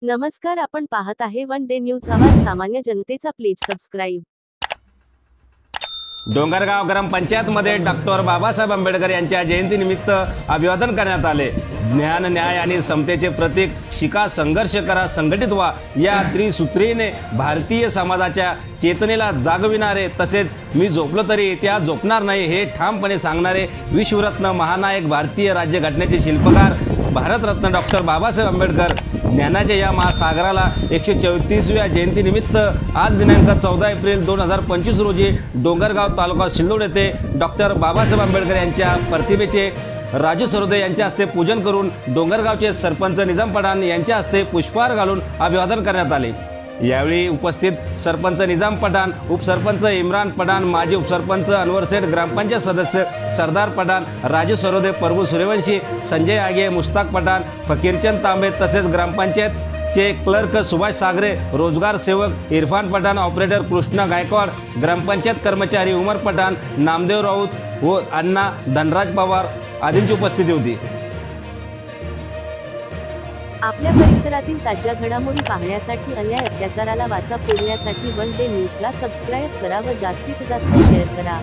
नमस्कार, आपण पाहत आहे वन डे न्यूज आवाज सामान्य जनतेचा. Please subscribe. डोंगरगाव ग्रामपंचायतमध्ये डॉक्टर बाबासाहेब आंबेडकर यांच्या जयंतीनिमित्त अभिवादन करण्यात आले. ज्ञान, न्याय आणि समतेचे प्रतीक, शिका, संघर्ष करा, संघटित व्हा या त्रिसूत्रीने भारतीय समाजाच्या चेतनेला जागविणारे, तसेच मी झोपलो तरी इतिहास झोपणार नाही हे ठामपणे सांगणारे विश्वरत्न, महानायक, भारतीय राज्यघटनेचे शिल्पकार, भारतरत्न डॉक्टर बाबासाहेब आंबेडकर ज्ञानाच्या या महासागराला 134व्या जयंतीनिमित्त आज दिनांक 14 एप्रिल 2025 रोजी डोंगरगाव तालुका सिल्लोड येथे डॉक्टर बाबासाहेब आंबेडकर यांच्या प्रतिमेचे राजू सरोदे यांच्या हस्ते पूजन करून डोंगरगावचे सरपंच निजाम पठाण यांच्या हस्ते पुष्पहार घालून अभिवादन करण्यात आले. यावेळी उपस्थित सरपंच निजाम पठाण, उपसरपंच इम्रान पठाण, माजी उपसरपंच अनवर सेठ, ग्रामपंचायत सदस्य सरदार पठाण, राजू सरोदे, प्रभू सूर्यवंशी, संजय आगे, मुश्ताक पठाण, फकीरचंद तांबे तसेच ग्रामपंचायत चे क्लर्क सुभाष सागरे, रोजगार सेवक इरफान पठाण, ऑपरेटर कृष्णा गायकवाड, ग्रामपंचायत कर्मचारी उमर पठाण, नामदेव राऊत व अण्णा धनराज पवार आदींची उपस्थिती होती. आपल्या परिसरातील ताज्या घडामोडी पाहण्यासाठी, अन्याय अत्याचाराला वाचा फोडण्यासाठी वन डे न्यूजला सबस्क्राईब करा व जास्तीत जास्त शेअर करा.